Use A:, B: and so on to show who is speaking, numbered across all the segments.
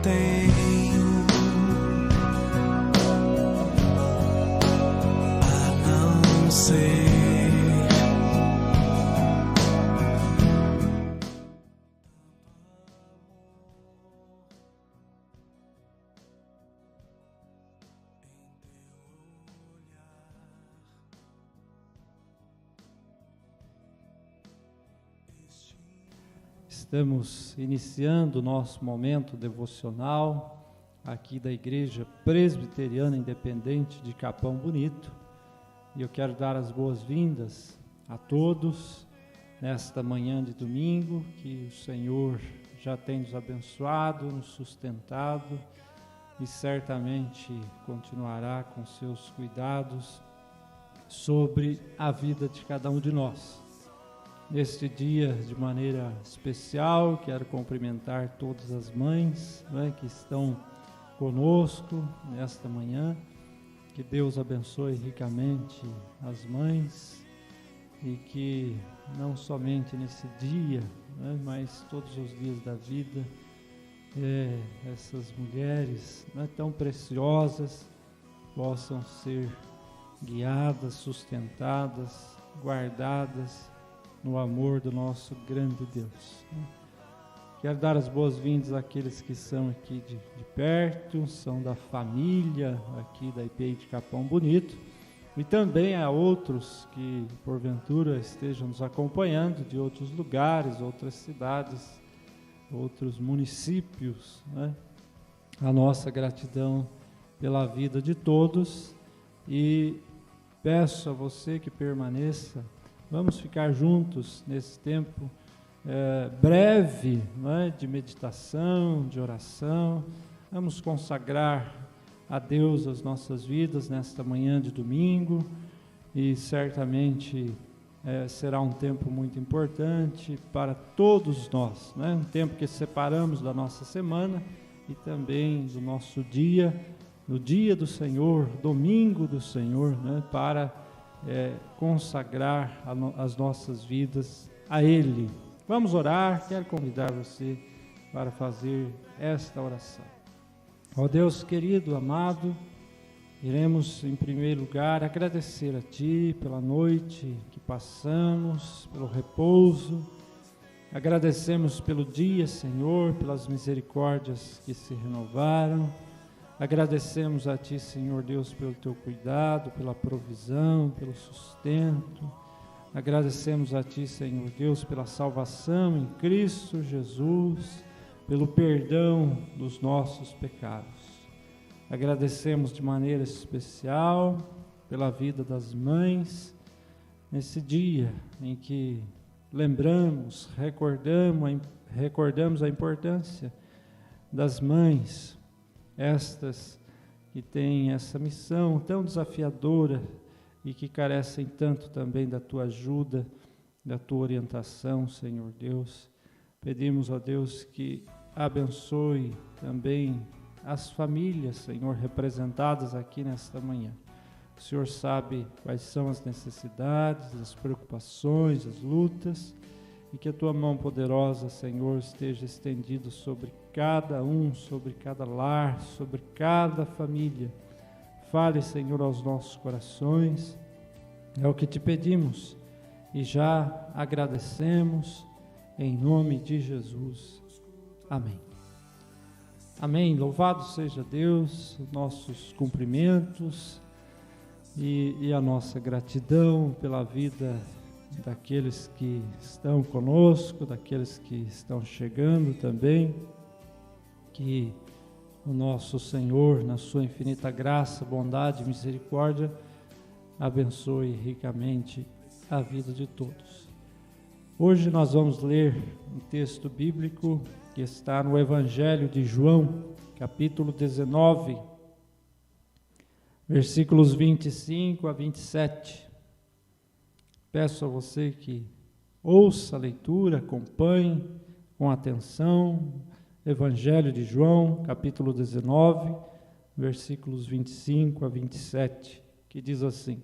A: tenho a não ser.
B: Estamos iniciando o nosso momento devocional aqui da Igreja Presbiteriana Independente de Capão Bonito, e eu quero dar as boas-vindas a todos nesta manhã de domingo, que o Senhor já tem nos abençoado, nos sustentado e certamente continuará com seus cuidados sobre a vida de cada um de nós. Neste dia, de maneira especial, quero cumprimentar todas as mães, que estão conosco nesta manhã. Que Deus abençoe ricamente as mães e que não somente nesse dia, mas todos os dias da vida, essas mulheres tão preciosas possam ser guiadas, sustentadas, guardadas no amor do nosso grande Deus. Quero dar as boas-vindas àqueles que são aqui de perto, são da família aqui da IPI de Capão Bonito, e também a outros que porventura estejam nos acompanhando de outros lugares, outras cidades, outros municípios. A nossa gratidão pela vida de todos, e peço a você que permaneça. Vamos ficar juntos nesse tempo breve, de meditação, de oração. Vamos consagrar a Deus as nossas vidas nesta manhã de domingo, e certamente será um tempo muito importante para todos nós, um tempo que separamos da nossa semana e também do nosso dia, no dia do Senhor, domingo do Senhor, para consagrar as nossas vidas a Ele. Vamos orar. Quero convidar você para fazer esta oração. Ó Deus querido, amado, iremos em primeiro lugar agradecer a Ti pela noite que passamos, pelo repouso. Agradecemos pelo dia, Senhor, pelas misericórdias que se renovaram. Agradecemos a Ti, Senhor Deus, pelo Teu cuidado, pela provisão, pelo sustento. Agradecemos a Ti, Senhor Deus, pela salvação em Cristo Jesus, pelo perdão dos nossos pecados. Agradecemos de maneira especial pela vida das mães, nesse dia em que recordamos a importância das mães, estas que têm essa missão tão desafiadora e que carecem tanto também da Tua ajuda, da Tua orientação, Senhor Deus. Pedimos a Deus que abençoe também as famílias, Senhor, representadas aqui nesta manhã. O Senhor sabe quais são as necessidades, as preocupações, as lutas, e que a Tua mão poderosa, Senhor, esteja estendida sobre cada um, sobre cada lar, sobre cada família. Fale, Senhor, aos nossos corações, é o que Te pedimos e já agradecemos, em nome de Jesus. Amém. Amém. Louvado seja Deus, nossos cumprimentos e a nossa gratidão pela vida daqueles que estão conosco, daqueles que estão chegando também. Que o nosso Senhor, na sua infinita graça, bondade e misericórdia, abençoe ricamente a vida de todos. Hoje nós vamos ler um texto bíblico que está no Evangelho de João, capítulo 19, versículos 25 a 27. Peço a você que ouça a leitura, acompanhe com atenção. Evangelho de João, capítulo 19, versículos 25 a 27, que diz assim: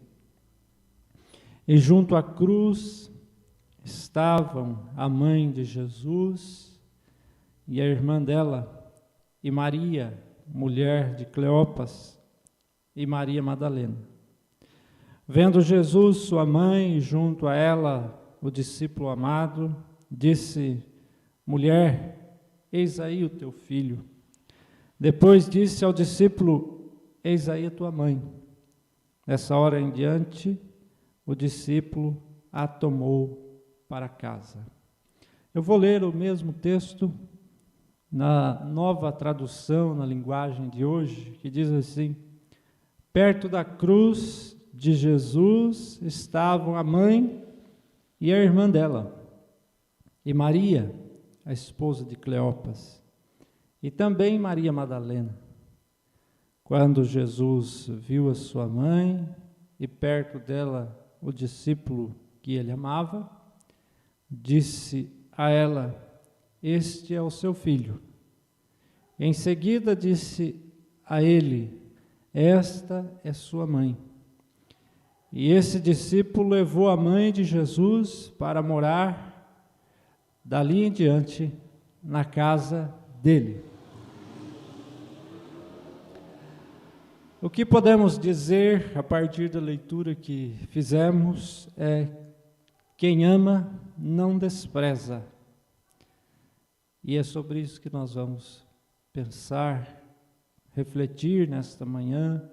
B: E junto à cruz estavam a mãe de Jesus e a irmã dela, e Maria, mulher de Cleopas, e Maria Madalena. Vendo Jesus, sua mãe, e junto a ela o discípulo amado, disse: Mulher, eis aí o teu filho. Depois disse ao discípulo: Eis aí a tua mãe. Nessa hora em diante, o discípulo a tomou para casa. Eu vou ler o mesmo texto na Nova Tradução, na linguagem de hoje, que diz assim: Perto da cruz de Jesus estavam a mãe e a irmã dela, e Maria, a esposa de Cleopas, e também Maria Madalena. Quando Jesus viu a sua mãe e perto dela o discípulo que ele amava, disse a ela: Este é o seu filho. Em seguida disse a ele: Esta é sua mãe. E esse discípulo levou a mãe de Jesus para morar, dali em diante, na casa dele. O que podemos dizer a partir da leitura que fizemos é: quem ama não despreza. E é sobre isso que nós vamos pensar, refletir nesta manhã,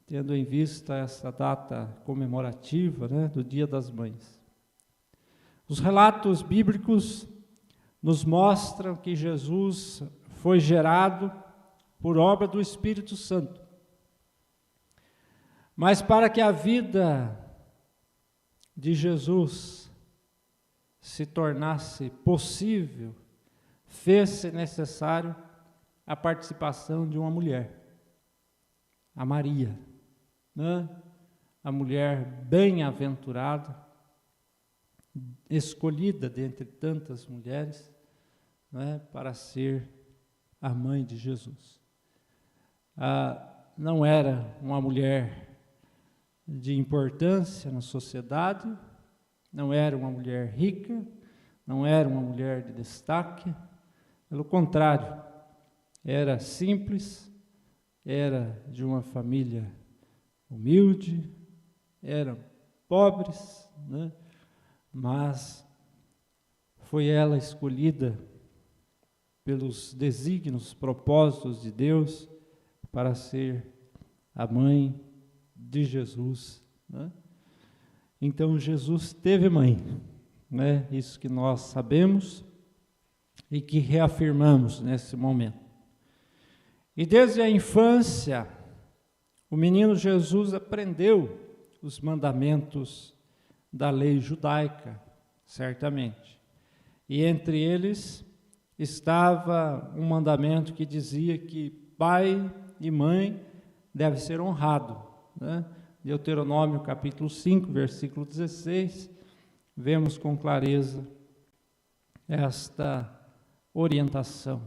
B: tendo em vista essa data comemorativa, do Dia das Mães. Os relatos bíblicos nos mostram que Jesus foi gerado por obra do Espírito Santo. Mas para que a vida de Jesus se tornasse possível, fez-se necessário a participação de uma mulher, a Maria, a mulher bem-aventurada, escolhida dentre tantas mulheres, para ser a mãe de Jesus. Não era uma mulher de importância na sociedade, não era uma mulher rica, não era uma mulher de destaque, pelo contrário, era simples, era de uma família humilde, eram pobres, mas foi ela escolhida pelos desígnios, propósitos de Deus para ser a mãe de Jesus. Então Jesus teve mãe, isso que nós sabemos e que reafirmamos nesse momento. E desde a infância, o menino Jesus aprendeu os mandamentos da lei judaica, certamente. E entre eles estava um mandamento que dizia que pai e mãe devem ser honrados. Deuteronômio capítulo 5, versículo 16, vemos com clareza esta orientação,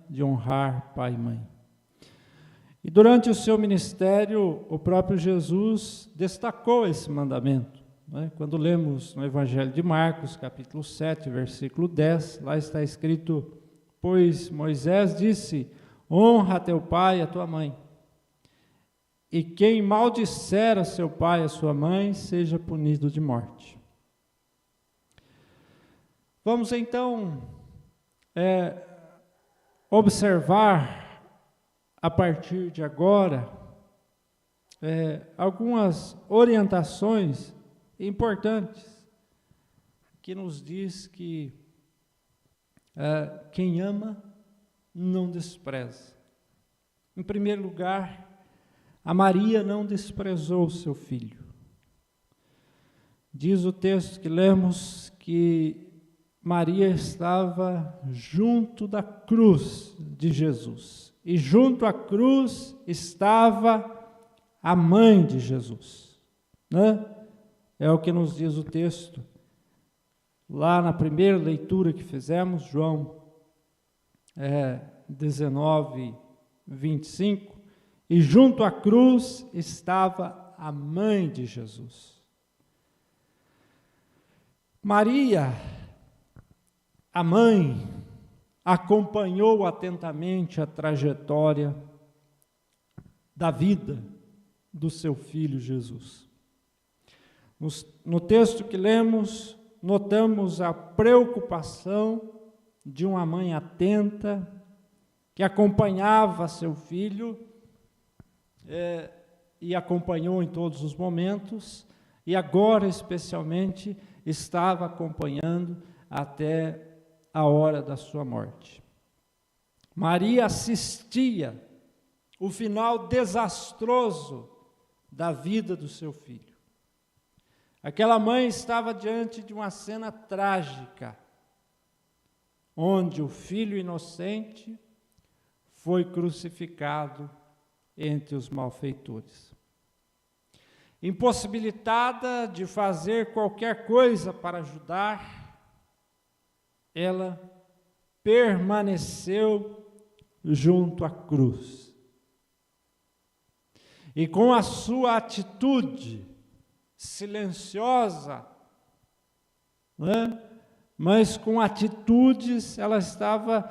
B: de honrar pai e mãe. E durante o seu ministério, o próprio Jesus destacou esse mandamento. Quando lemos no Evangelho de Marcos, capítulo 7, versículo 10, lá está escrito: Pois Moisés disse: honra teu pai e a tua mãe. E quem maldisser a seu pai e a sua mãe, seja punido de morte. Vamos então observar a partir de agora algumas orientações importantes que nos diz que quem ama não despreza. Em primeiro lugar, a Maria não desprezou o seu filho. Diz o texto que lemos que Maria estava junto da cruz de Jesus. E junto à cruz estava a mãe de Jesus. É o que nos diz o texto. Lá na primeira leitura que fizemos, João 19, 25. E junto à cruz estava a mãe de Jesus. Maria, a mãe, acompanhou atentamente a trajetória da vida do seu filho Jesus. No texto que lemos, notamos a preocupação de uma mãe atenta, que acompanhava seu filho, e acompanhou em todos os momentos, e agora especialmente estava acompanhando até a hora da sua morte. Maria assistia o final desastroso da vida do seu filho. Aquela mãe estava diante de uma cena trágica, onde o filho inocente foi crucificado entre os malfeitores. Impossibilitada de fazer qualquer coisa para ajudar, ela permaneceu junto à cruz. E com a sua atitude silenciosa, mas com atitudes, ela estava,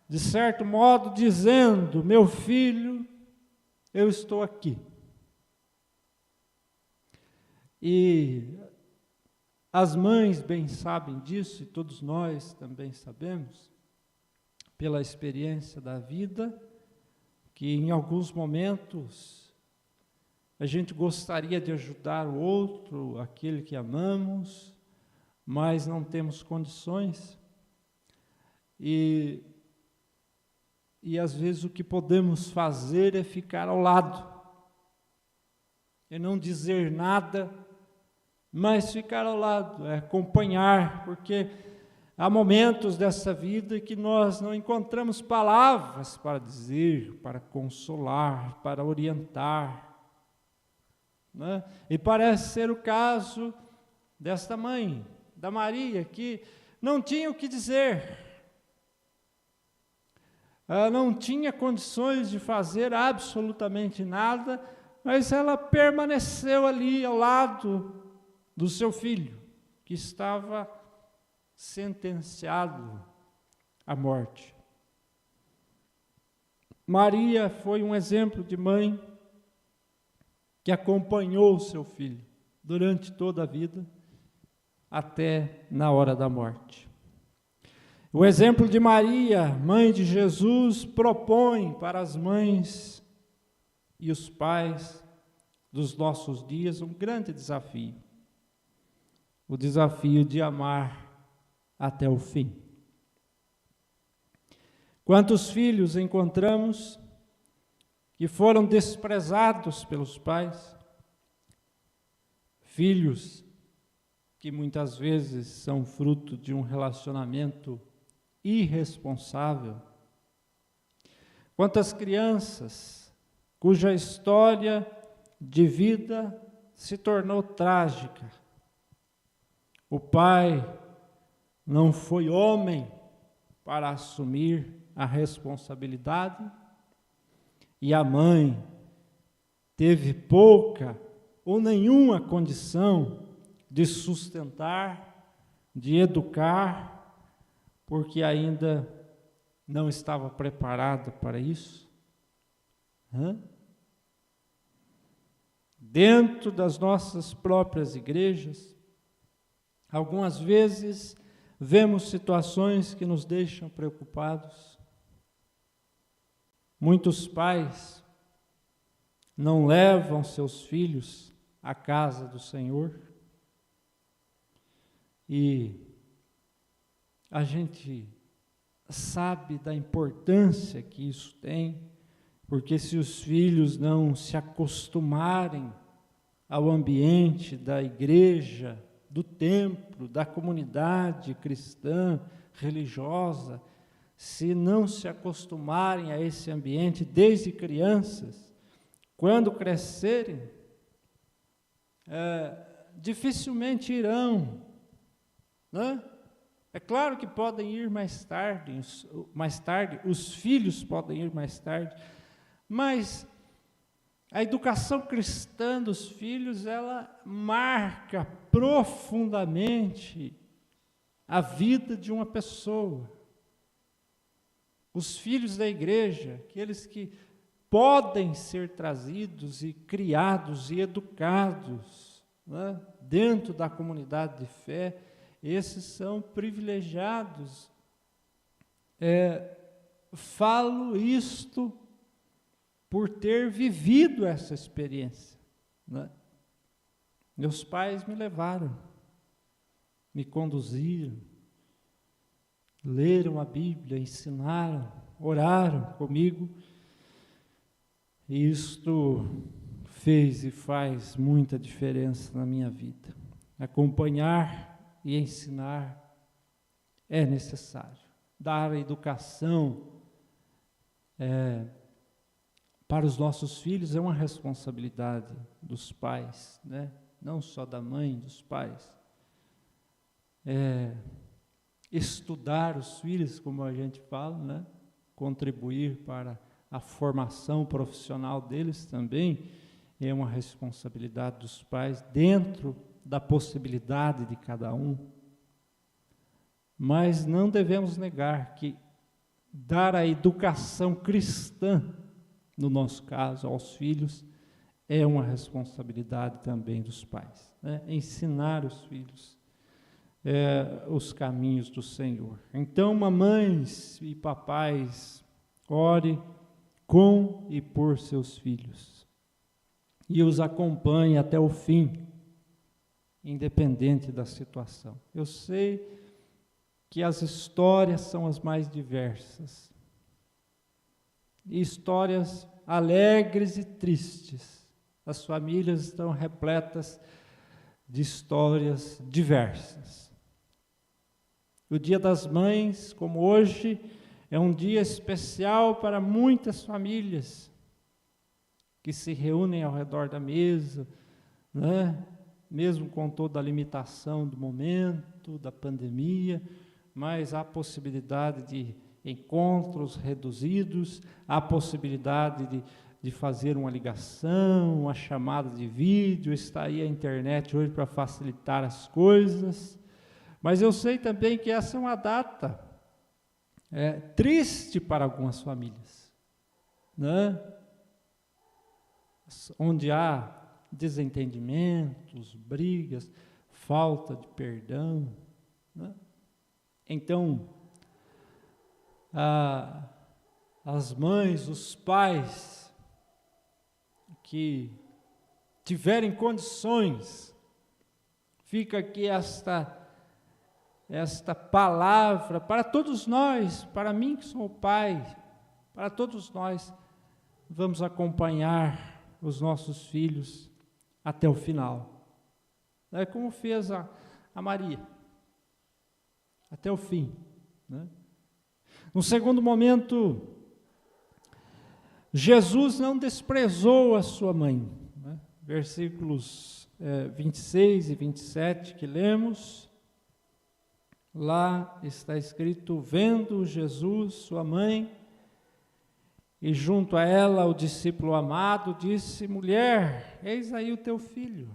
B: de certo modo, dizendo: meu filho, eu estou aqui. E as mães bem sabem disso, e todos nós também sabemos, pela experiência da vida, que em alguns momentos a gente gostaria de ajudar o outro, aquele que amamos, mas não temos condições. E às vezes o que podemos fazer é ficar ao lado, é não dizer nada, mas ficar ao lado, é acompanhar, porque há momentos dessa vida que nós não encontramos palavras para dizer, para consolar, para orientar, né? E parece ser o caso desta mãe, da Maria, que não tinha o que dizer, ela não tinha condições de fazer absolutamente nada, mas ela permaneceu ali ao lado do seu filho, que estava sentenciado à morte. Maria foi um exemplo de mãe que acompanhou o seu filho durante toda a vida, até na hora da morte. O exemplo de Maria, mãe de Jesus, propõe para as mães e os pais dos nossos dias um grande desafio. O desafio de amar até o fim. Quantos filhos encontramos que foram desprezados pelos pais? Filhos que muitas vezes são fruto de um relacionamento irresponsável. Quantas crianças cuja história de vida se tornou trágica. O pai não foi homem para assumir a responsabilidade, e a mãe teve pouca ou nenhuma condição de sustentar, de educar, porque ainda não estava preparada para isso. Dentro das nossas próprias igrejas, algumas vezes vemos situações que nos deixam preocupados. Muitos pais não levam seus filhos à casa do Senhor, e a gente sabe da importância que isso tem, porque se os filhos não se acostumarem ao ambiente da igreja, do templo, da comunidade cristã, religiosa, se não se acostumarem a esse ambiente desde crianças, quando crescerem, dificilmente irão, né? É claro que podem ir mais tarde, os filhos podem ir mais tarde, mas a educação cristã dos filhos, ela marca profundamente a vida de uma pessoa. os filhos da igreja, aqueles que podem ser trazidos e criados e educados, né, dentro da comunidade de fé, esses são privilegiados. Falo isto por ter vivido essa experiência, né? Meus pais me levaram, me conduziram, leram a Bíblia, ensinaram, oraram comigo, e isto fez e faz muita diferença na minha vida. Acompanhar e ensinar é necessário. Dar a educação para os nossos filhos é uma responsabilidade dos pais, né? Não só da mãe, dos pais. Estudar os filhos, como a gente fala, né? Contribuir para a formação profissional deles também é uma responsabilidade dos pais, dentro da possibilidade de cada um. Mas não devemos negar que dar a educação cristã, no nosso caso, aos filhos, é uma responsabilidade também dos pais, né? Ensinar os filhos os caminhos do Senhor. Então, mamães e papais, ore com e por seus filhos e os acompanhe até o fim, independente da situação. Eu sei que as histórias são as mais diversas, histórias alegres e tristes. As famílias estão repletas de histórias diversas. O Dia das Mães, como hoje, é um dia especial para muitas famílias que se reúnem ao redor da mesa, né? Mesmo com toda a limitação do momento, da pandemia, mas há possibilidade de encontros reduzidos, há possibilidade de fazer uma ligação, uma chamada de vídeo, está aí a internet hoje para facilitar as coisas. Mas eu sei também que essa é uma data triste para algumas famílias, né? Onde há desentendimentos, brigas, falta de perdão, né? Então, as mães, os pais que tiverem condições, fica aqui esta palavra para todos nós, para mim que sou pai, para todos nós, vamos acompanhar os nossos filhos até o final. É como fez a Maria, até o fim, né? No segundo momento, Jesus não desprezou a sua mãe, né? Versículos 26 e 27 que lemos, lá está escrito: vendo Jesus, sua mãe, e junto a ela o discípulo amado, disse: mulher, eis aí o teu filho.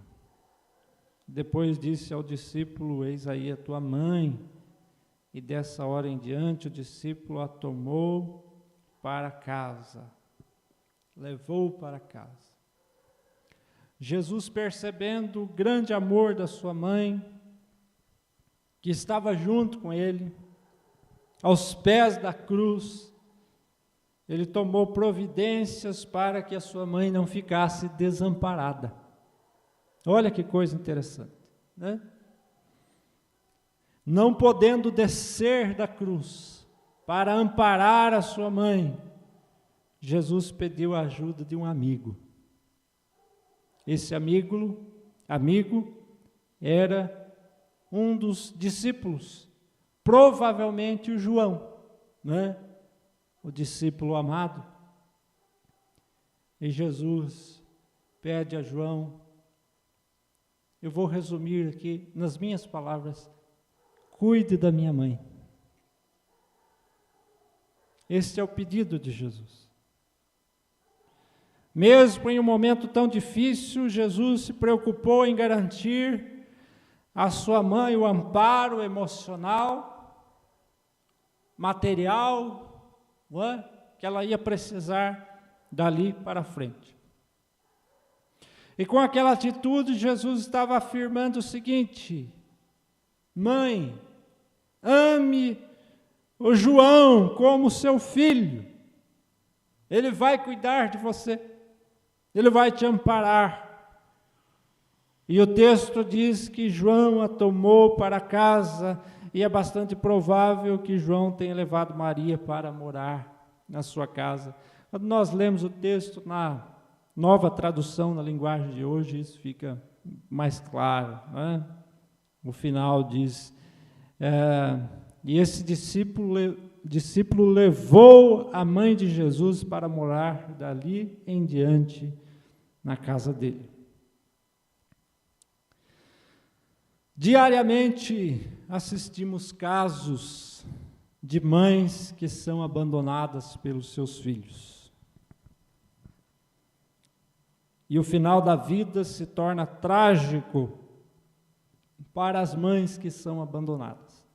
B: Depois disse ao discípulo: eis aí a tua mãe. E dessa hora em diante o discípulo a tomou para casa, levou para casa. Jesus, percebendo o grande amor da sua mãe, que estava junto com ele, aos pés da cruz, ele tomou providências para que a sua mãe não ficasse desamparada. Olha que coisa interessante, né? Não podendo descer da cruz para amparar a sua mãe, Jesus pediu a ajuda de um amigo. Esse amigo era um dos discípulos, provavelmente o João, né? O discípulo amado. E Jesus pede a João, eu vou resumir aqui nas minhas palavras: cuide da minha mãe. Este é o pedido de Jesus. Mesmo em um momento tão difícil, Jesus se preocupou em garantir à sua mãe o amparo emocional, material, não é? Que ela ia precisar dali para frente. E com aquela atitude, Jesus estava afirmando o seguinte: mãe, ame o João como seu filho. Ele vai cuidar de você. Ele vai te amparar. E o texto diz que João a tomou para casa, e é bastante provável que João tenha levado Maria para morar na sua casa. Quando nós lemos o texto na nova tradução na linguagem de hoje, isso fica mais claro, né? O final diz, e esse discípulo levou a mãe de Jesus para morar dali em diante na casa dele. Diariamente assistimos casos de mães que são abandonadas pelos seus filhos. E o final da vida se torna trágico para as mães que são abandonadas.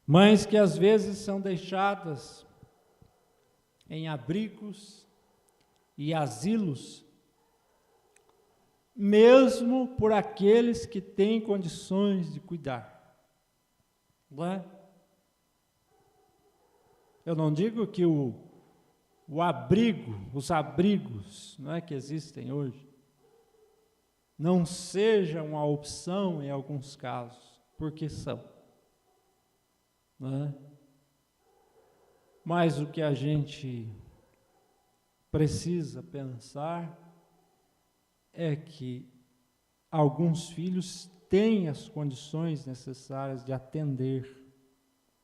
B: Mães que às vezes são deixadas em abrigos e asilos, mesmo por aqueles que têm condições de cuidar. Não é? Eu não digo que o abrigo, os abrigos, não é, que existem hoje, não sejam uma opção em alguns casos, porque são. Não é? Mas o que a gente precisa pensar é que alguns filhos têm as condições necessárias de atender,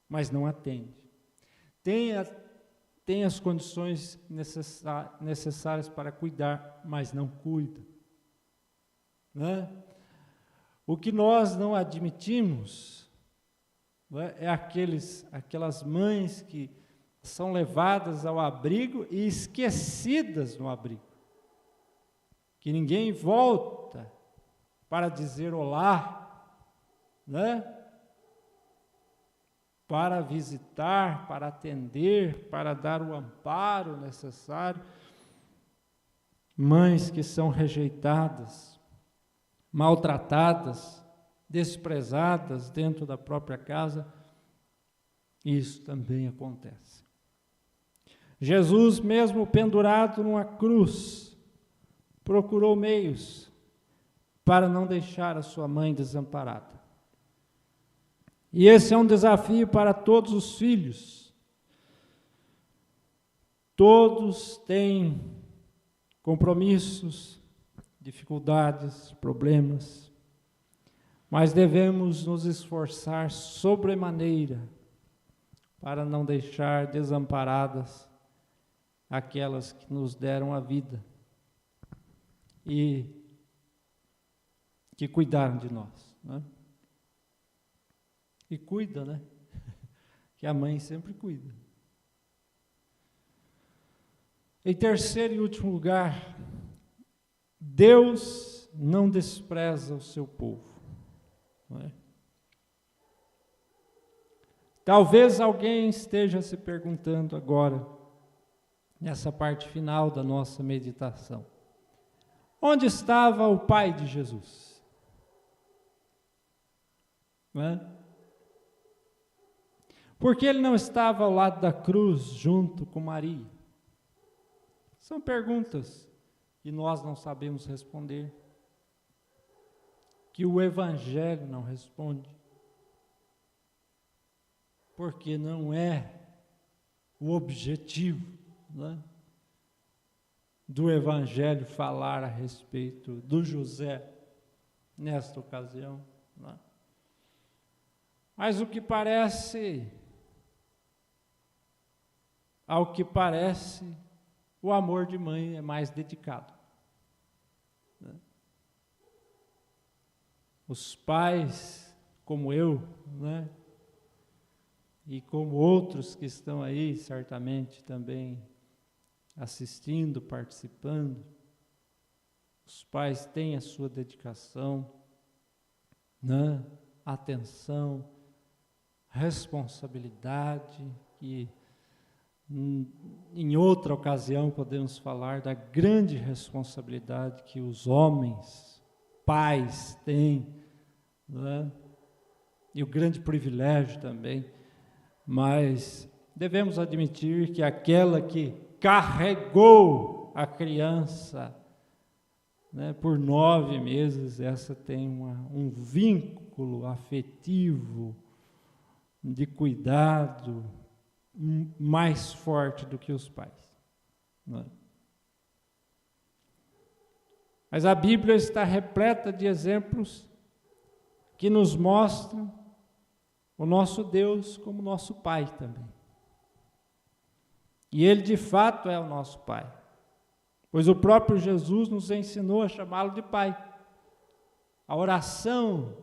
B: mas não atende. Tem as condições necessárias para cuidar, mas não cuida. Né? O que nós não admitimos, né, é aquelas mães que são levadas ao abrigo e esquecidas no abrigo. Que ninguém volta para dizer olá, né? Para visitar, para atender, para dar o amparo necessário. Mães que são rejeitadas, maltratadas, desprezadas dentro da própria casa, isso também acontece. Jesus, mesmo pendurado numa cruz, procurou meios para não deixar a sua mãe desamparada. E esse é um desafio para todos os filhos. Todos têm compromissos, dificuldades, problemas, mas devemos nos esforçar sobremaneira para não deixar desamparadas aquelas que nos deram a vida e que cuidaram de nós, né? E cuida, né? Que a mãe sempre cuida. Em terceiro e último lugar, Deus não despreza o seu povo, não é? Talvez alguém esteja se perguntando agora, nessa parte final da nossa meditação, onde estava o pai de Jesus? Não é? Por que ele não estava ao lado da cruz, junto com Maria? São perguntas que nós não sabemos responder, que o Evangelho não responde, porque não é o objetivo, né, do Evangelho falar a respeito do José nesta ocasião, né? Mas ao que parece, o amor de mãe é mais dedicado, né? Os pais, como eu, né, e como outros que estão aí, certamente também assistindo, participando, os pais têm a sua dedicação, atenção, responsabilidade, que Em outra ocasião podemos falar da grande responsabilidade que os homens, pais, têm, né? E o grande privilégio também, mas devemos admitir que aquela que carregou a criança, né, por 9 meses, essa tem um vínculo afetivo, de cuidado, mais forte do que os pais. Não é? Mas a Bíblia está repleta de exemplos que nos mostram o nosso Deus como nosso Pai também. E Ele de fato é o nosso Pai, pois o próprio Jesus nos ensinou a chamá-lo de Pai. A oração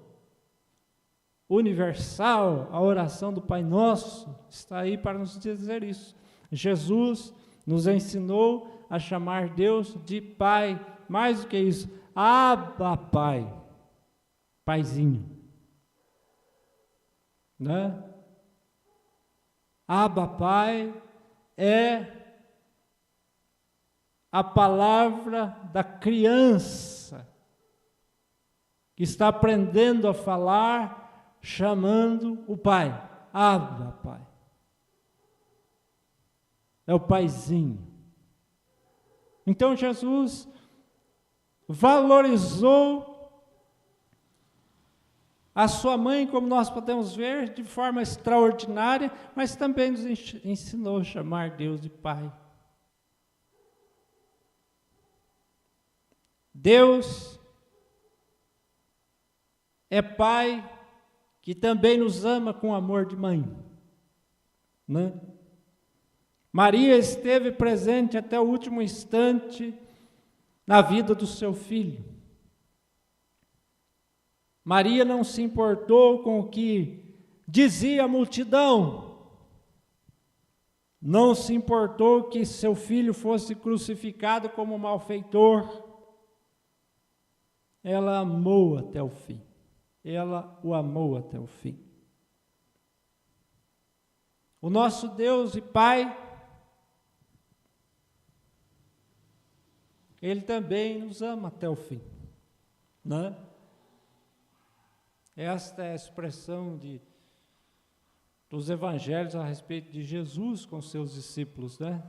B: universal, a oração do Pai Nosso, está aí para nos dizer isso. Jesus nos ensinou a chamar Deus de Pai, mais do que isso, Abba Pai, Paizinho, né? Abba Pai é a palavra da criança que está aprendendo a falar, chamando o Pai, Abba Pai. É o Paizinho. Então Jesus valorizou a sua mãe, como nós podemos ver, de forma extraordinária, mas também nos ensinou a chamar Deus de Pai. Deus é Pai que também nos ama com amor de mãe, né? Maria esteve presente até o último instante na vida do seu filho. Maria não se importou com o que dizia a multidão, não se importou que seu filho fosse crucificado como malfeitor. Ela amou até o fim. Ela o amou até o fim. O nosso Deus e Pai, Ele também nos ama até o fim, né? Esta é a expressão dos evangelhos a respeito de Jesus com seus discípulos, né?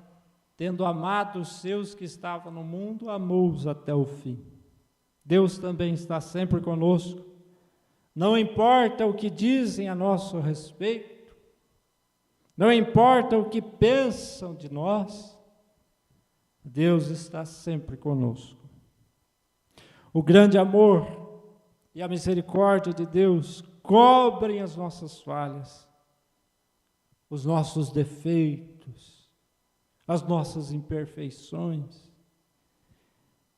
B: Tendo amado os seus que estavam no mundo, amou-os até o fim. Deus também está sempre conosco. Não importa o que dizem a nosso respeito, não importa o que pensam de nós, Deus está sempre conosco. O grande amor e a misericórdia de Deus cobrem as nossas falhas, os nossos defeitos, as nossas imperfeições.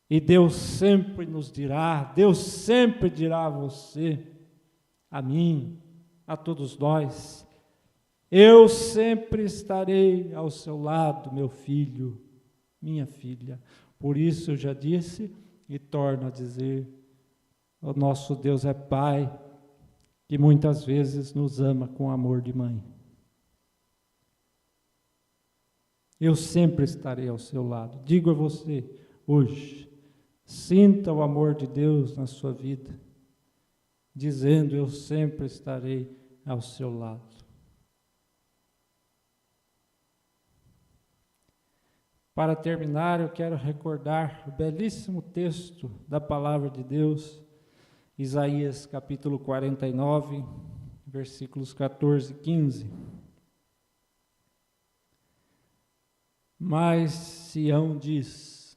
B: E Deus sempre nos dirá, Deus sempre dirá a você, a mim, a todos nós: eu sempre estarei ao seu lado, meu filho, minha filha. Por isso eu já disse e torno a dizer: o nosso Deus é Pai, que muitas vezes nos ama com amor de mãe. Eu sempre estarei ao seu lado. Digo a você hoje, sinta o amor de Deus na sua vida, dizendo: eu sempre estarei ao seu lado. Para terminar, eu quero recordar o belíssimo texto da palavra de Deus, Isaías capítulo 49, versículos 14 e 15. Mas Sião diz: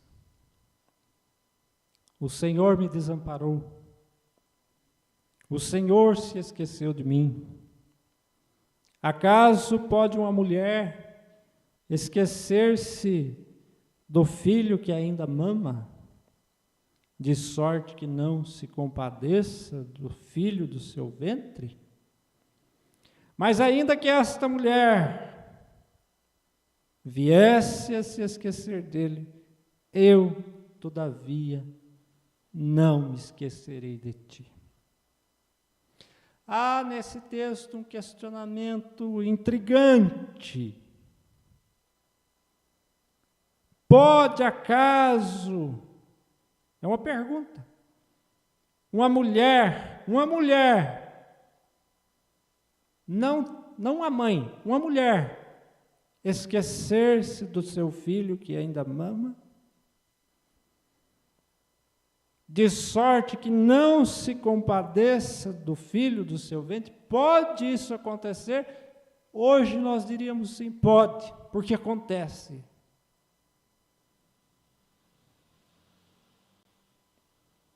B: o Senhor me desamparou, o Senhor se esqueceu de mim. Acaso pode uma mulher esquecer-se do filho que ainda mama, de sorte que não se compadeça do filho do seu ventre? Mas ainda que esta mulher viesse a se esquecer dele, eu, todavia, não me esquecerei de ti. Há nesse texto um questionamento intrigante. Pode acaso, é uma pergunta, uma mulher, não a mãe, uma mulher, esquecer-se do seu filho que ainda mama? De sorte que não se compadeça do filho do seu ventre? Pode isso acontecer? Hoje nós diríamos sim, pode, porque acontece.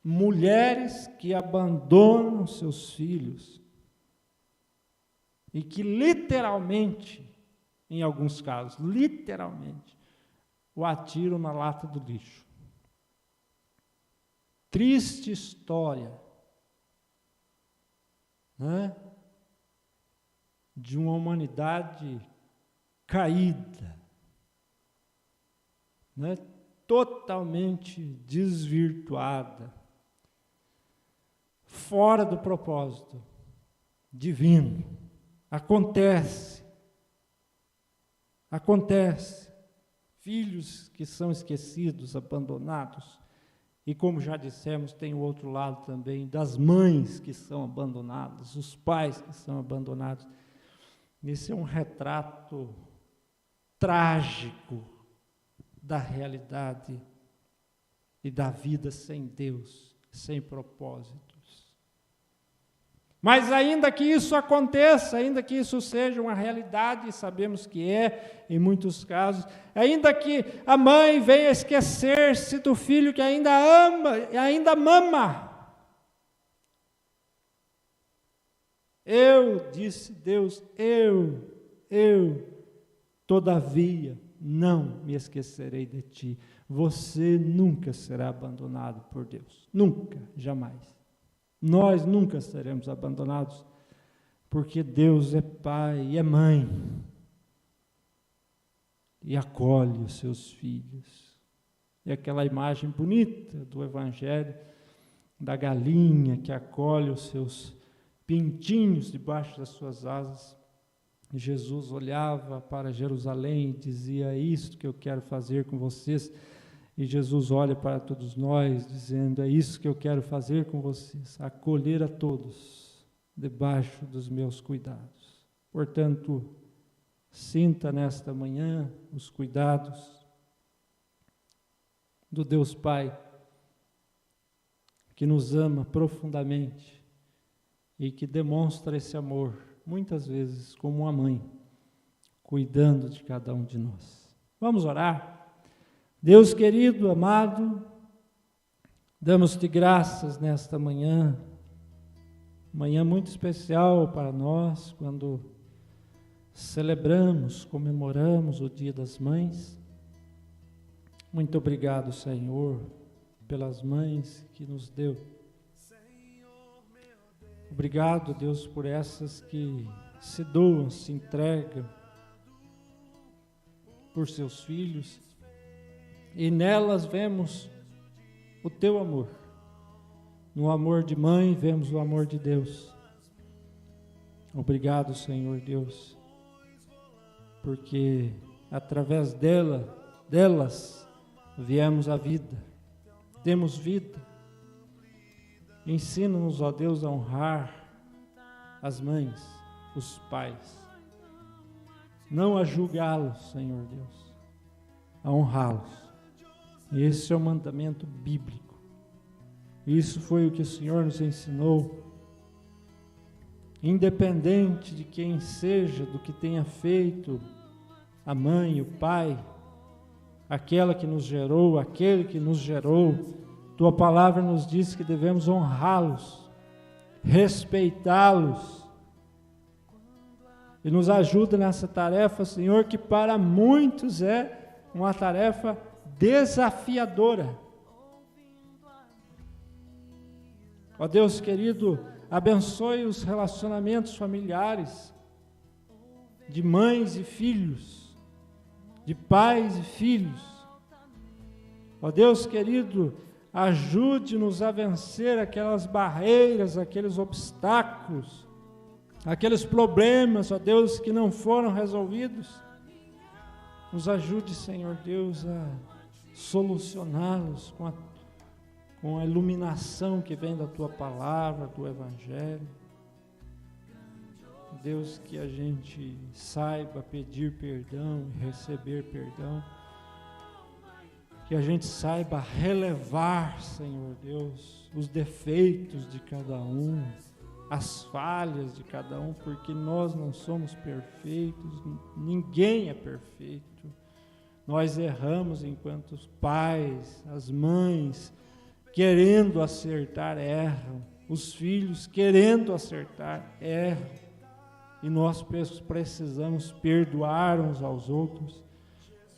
B: Mulheres que abandonam seus filhos e que literalmente, em alguns casos, literalmente, o atiram na lata do lixo. Triste história, né? De uma humanidade caída, né? Totalmente desvirtuada, fora do propósito divino. Acontece. Filhos que são esquecidos, abandonados. E como já dissemos, tem o outro lado também, das mães que são abandonadas, os pais que são abandonados. Esse é um retrato trágico da realidade e da vida sem Deus, sem propósitos. Mas ainda que isso aconteça, ainda que isso seja uma realidade, e sabemos que é, em muitos casos, ainda que a mãe venha esquecer-se do filho que ainda ama, e ainda mama. Disse Deus, todavia, não me esquecerei de ti. Você nunca será abandonado por Deus, nunca, jamais. Nós nunca seremos abandonados, porque Deus é pai e é mãe, e acolhe os seus filhos. E aquela imagem bonita do Evangelho, da galinha que acolhe os seus pintinhos debaixo das suas asas. E Jesus olhava para Jerusalém e dizia: é isso que eu quero fazer com vocês. E Jesus olha para todos nós, dizendo: é isso que eu quero fazer com vocês, acolher a todos debaixo dos meus cuidados. Portanto, sinta nesta manhã os cuidados do Deus Pai, que nos ama profundamente e que demonstra esse amor, muitas vezes como uma mãe, cuidando de cada um de nós. Vamos orar? Deus querido, amado, damos-te graças nesta manhã muito especial para nós, quando celebramos, comemoramos o Dia das Mães. Muito obrigado, Senhor, pelas mães que nos deu. Obrigado, Deus, por essas que se doam, se entregam por seus filhos, e nelas vemos o teu amor. No amor de mãe vemos o amor de Deus. Obrigado, Senhor Deus, porque através delas viemos à vida, temos vida. Ensina-nos, ó Deus, a honrar as mães, os pais, não a julgá-los, Senhor Deus, a honrá-los. Esse é o mandamento bíblico. Isso foi o que o Senhor nos ensinou. Independente de quem seja, do que tenha feito a mãe, o pai, aquela que nos gerou, aquele que nos gerou, tua palavra nos diz que devemos honrá-los, respeitá-los. E nos ajuda nessa tarefa, Senhor, que para muitos é uma tarefa desafiadora. Ó Deus querido, abençoe os relacionamentos familiares de mães e filhos, de pais e filhos. Ó Deus querido, ajude-nos a vencer aquelas barreiras, aqueles obstáculos, aqueles problemas, ó Deus, que não foram resolvidos. Nos ajude, Senhor Deus, a solucioná-los com a iluminação que vem da Tua Palavra, do Evangelho. Deus, que a gente saiba pedir perdão e receber perdão, que a gente saiba relevar, Senhor Deus, os defeitos de cada um, as falhas de cada um, porque nós não somos perfeitos, ninguém é perfeito. Nós erramos enquanto os pais, as mães, querendo acertar, erram. Os filhos, querendo acertar, erram. E nós precisamos perdoar uns aos outros.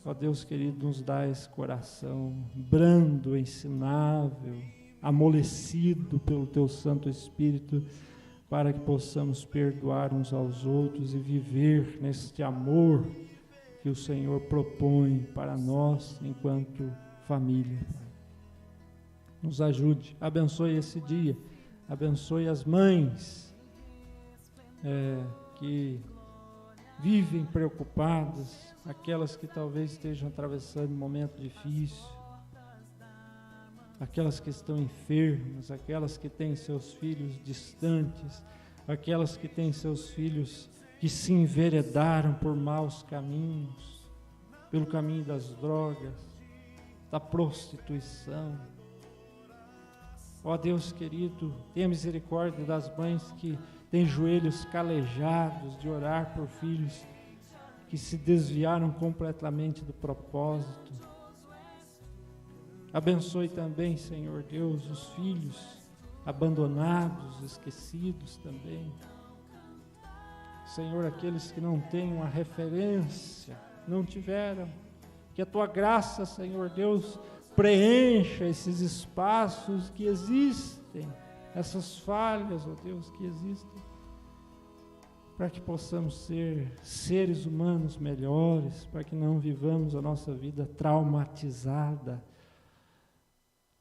B: Ó Deus querido, nos dá esse coração brando, ensinável, amolecido pelo Teu Santo Espírito, para que possamos perdoar uns aos outros e viver neste amor que o Senhor propõe para nós enquanto família. Nos ajude, abençoe esse dia, abençoe as mães que vivem preocupadas, aquelas que talvez estejam atravessando um momento difícil, aquelas que estão enfermas, aquelas que têm seus filhos distantes, aquelas que têm seus filhos que se enveredaram por maus caminhos, pelo caminho das drogas, da prostituição. Ó Deus querido, tenha misericórdia das mães que têm joelhos calejados de orar por filhos que se desviaram completamente do propósito. Abençoe também, Senhor Deus, os filhos abandonados, esquecidos também. Senhor, aqueles que não têm uma referência, não tiveram, que a Tua graça, Senhor Deus, preencha esses espaços que existem, essas falhas, ó Deus, que existem, para que possamos ser seres humanos melhores, para que não vivamos a nossa vida traumatizada.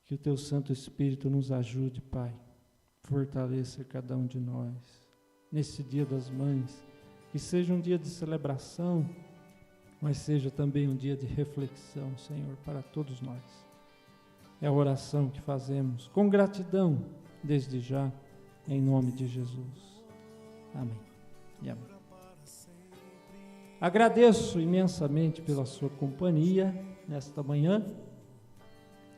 B: Que o Teu Santo Espírito nos ajude, Pai, fortaleça cada um de nós, nesse Dia das Mães, que seja um dia de celebração, mas seja também um dia de reflexão, Senhor, para todos nós. É a oração que fazemos com gratidão, desde já, em nome de Jesus. Amém e amém. Agradeço imensamente pela sua companhia nesta manhã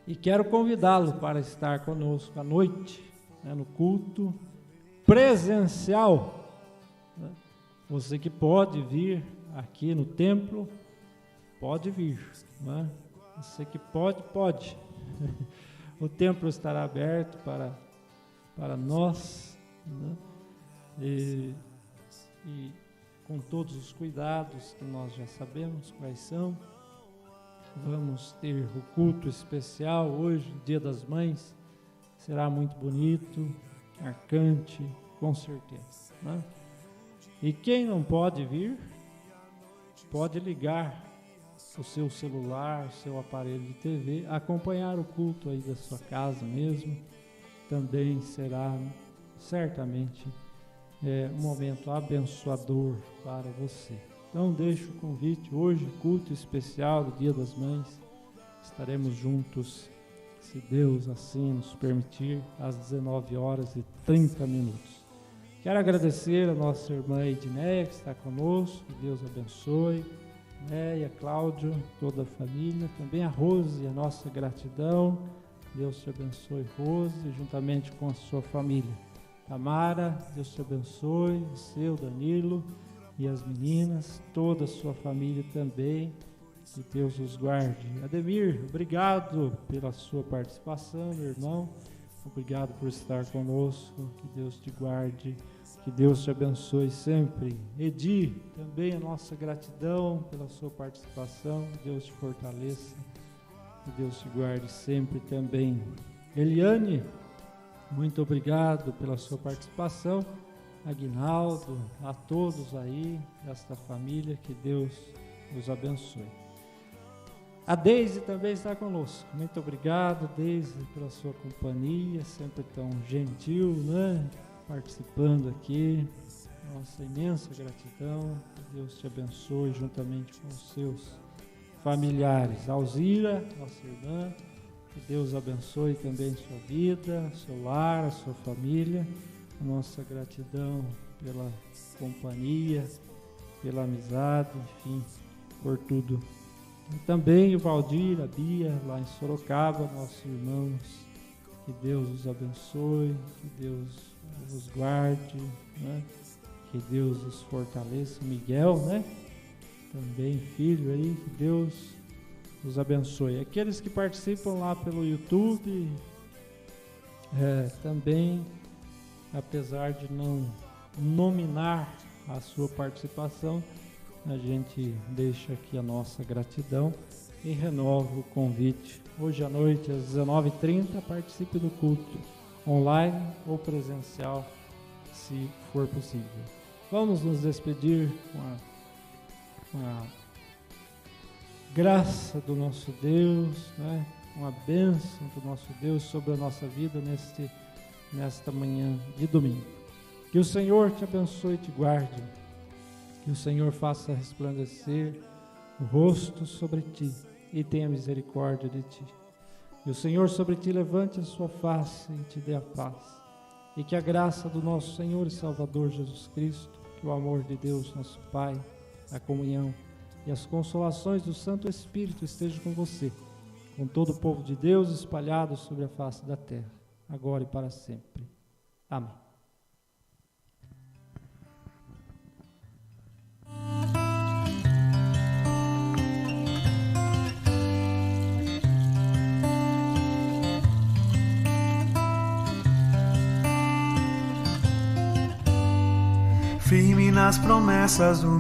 B: e quero convidá-lo para estar conosco à noite, no culto presencial. Você que pode vir aqui no templo, pode vir. Você que pode. O templo estará aberto para nós, e com todos os cuidados que nós já sabemos quais são. Vamos ter o culto especial hoje, Dia das Mães. Será muito bonito, marcante, com certeza. E quem não pode vir, pode ligar o seu celular, o seu aparelho de TV, acompanhar o culto aí da sua casa mesmo. Também será certamente um momento abençoador para você. Então deixo o convite, hoje culto especial do Dia das Mães, estaremos juntos, se Deus assim nos permitir, às 19h30. Quero agradecer a nossa irmã Edneia, que está conosco, que Deus abençoe, Neia, Cláudio, toda a família, também a Rose, a nossa gratidão, Deus te abençoe, Rose, juntamente com a sua família. Tamara, Deus te abençoe, o seu Danilo e as meninas, toda a sua família também, que Deus os guarde. Ademir, obrigado pela sua participação, meu irmão, obrigado por estar conosco, que Deus te guarde, que Deus te abençoe sempre. Edi, também a nossa gratidão pela sua participação, que Deus te fortaleça, que Deus te guarde sempre também. Eliane, muito obrigado pela sua participação. Aguinaldo, a todos aí, esta família, que Deus os abençoe. A Deise também está conosco. Muito obrigado, Deise, pela sua companhia, sempre tão gentil, participando aqui. Nossa imensa gratidão. Que Deus te abençoe juntamente com os seus familiares. Alzira, nossa irmã, que Deus abençoe também sua vida, seu lar, a sua família. A nossa gratidão pela companhia, pela amizade, enfim, por tudo. E também o Valdir, a Bia, lá em Sorocaba, nossos irmãos. Que Deus os abençoe, que Deus os guarde, né? Que Deus os fortaleça. Miguel, né? Também filho aí, que Deus os abençoe. Aqueles que participam lá pelo YouTube, também, apesar de não nominar a sua participação, a gente deixa aqui a nossa gratidão e renova o convite. Hoje à noite, às 19h30, participe do culto, online ou presencial, se for possível. Vamos nos despedir com a graça do nosso Deus, né? Uma bênção do nosso Deus sobre a nossa vida nesta manhã de domingo. Que o Senhor te abençoe e te guarde. Que o Senhor faça resplandecer o rosto sobre ti e tenha misericórdia de ti. E o Senhor sobre ti levante a sua face e te dê a paz. E que a graça do nosso Senhor e Salvador Jesus Cristo, que o amor de Deus, nosso Pai, a comunhão e as consolações do Santo Espírito estejam com você, com todo o povo de Deus espalhado sobre a face da terra, agora e para sempre. Amém.
A: Firme nas promessas do meu